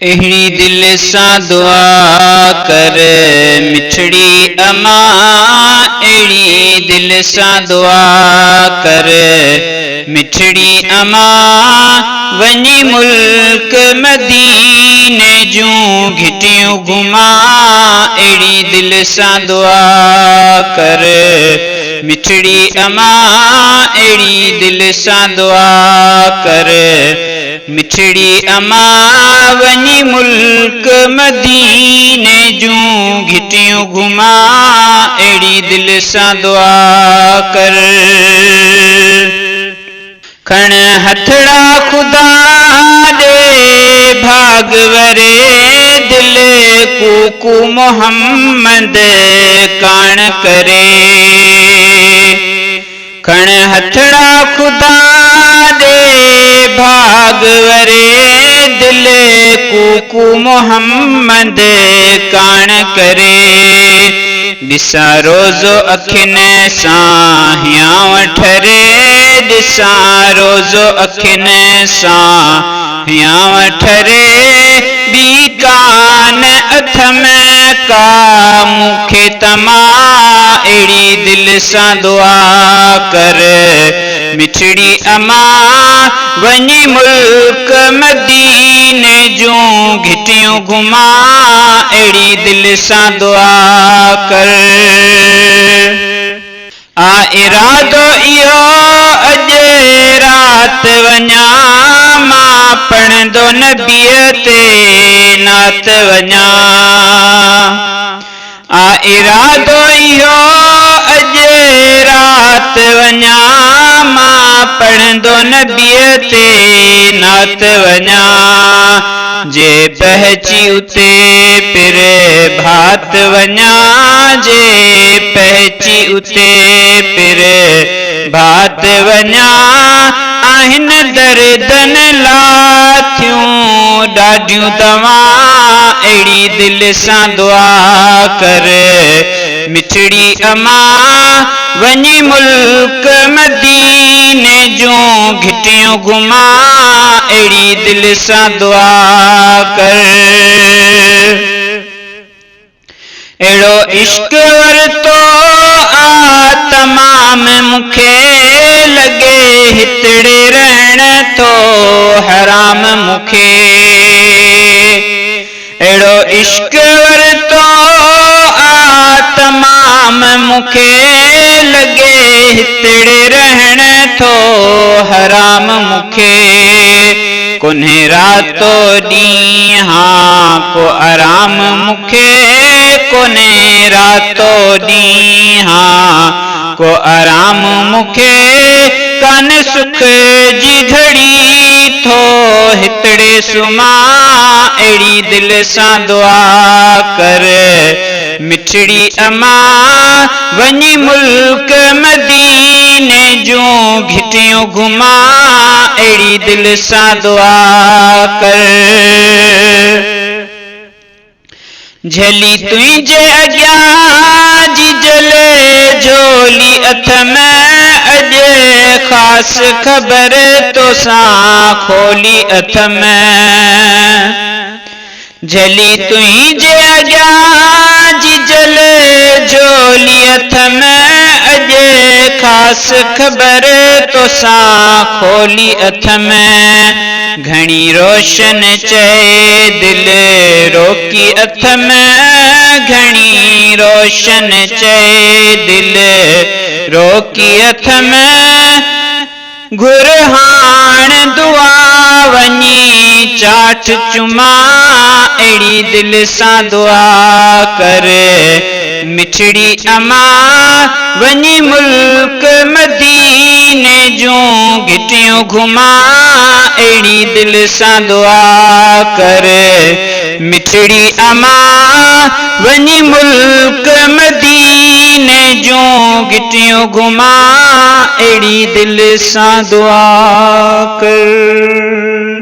अहिड़ी दिल सां दुआ कर मिठड़ी अमा, अहिड़ी दिल सां दुआ कर मिठड़ी अमा, वञी मुल्क मदीने जूं घिटियूं घुमा। अहिड़ी दिल सां दुआ कर मिठड़ी अमा, अहिड़ी दिल सां दुआ कर मिठड़ी अमा, वञी मुल्क मदीने जूं घिटियूं घुमा। अहिड़ी दिल सां दुआ कर। खण हथड़ा खुदा दे भाग वरे, दिल कूकू मोहम्मद कान करे। खण हथड़ा खुदा दे भाग वरे, दिल कूकू मोहम्मद कान करे। ॾिसां रोज़ो अखियुनि सां हियांव ठरे, ॾिसां रोज़ो अखियुनि सां हियांव ठरे। ॿी कान अथ में का मूंखे तमा, अहिड़ी दिल सां दुआ कर मिठड़ी अमा, वञी मुल्क मदीने जूं घिटियूं घुमा। अहिड़ी दिल सां दुआ कर। आ इरादो इहो अॼु रात वञा, मां पढ़ंदो नबीअ ते नात वञा। आ इरादो इहो अॼु रात वञा, मां पढ़ंदो नबीअ ते नात वञा। जे पहुची उते पिर भात वञा, जे पहुची उते पिर भात वञा। आहिनि दर्दन लाथियूं ॾाढियूं दवा, अहिड़ी दिल सां दुआ कर मिठड़ी अमा, वञी मुल्क मदीने जूं घिटियूं घुमा। अहिड़ी दिल सां दुआ कर। अहिड़ो इश्क वरितो आ तमाम मूंखे, लॻे हितड़े रहण थो हराम मूंखे। अहिड़ो इश्क वरितो आ तमाम मूंखे, लॻे हितड़े रहण थो हराम मूंखे। कोन्हे रातो ॾींहां को आराम मूंखे, कोन्हे रातो ॾींहां को आराम मूंखे। कान सुख जी घड़ी थो हितड़े सुमा, अहिड़ी दिल सां दुआ कर मिठड़ी अमा, वञी मुल्क मदीने जूं घिटियूं घुमा। अहिड़ी दिल सां दुआ कर। झली तुंहिंजे अॻियां जी जले झोली अथ में, अॼु ख़ासि ख़बर तोसां खोली अथ में। झली तुंहिंजे अॻियां जी जले झोली अथ में, अॼु ख़ासि ख़बर तोसां खोली अथ में। घणी रोशन चए दिल रोकी अथ में, घणी रोशन चए दिल रोकी अथ में। घुर हाण दुआ वञी चाठ चुमा, अहिड़ी दिल सां दुआ कर मिठड़ी अमा, वञी मुल्क मदीने जूं घिटियूं घुमा। अहिड़ी दिल सां दुआ कर मिठड़ी अमा, वञी मुल्क मदीने जूं घिटियूं घुमा। अहिड़ी दिल सां दुआ कर।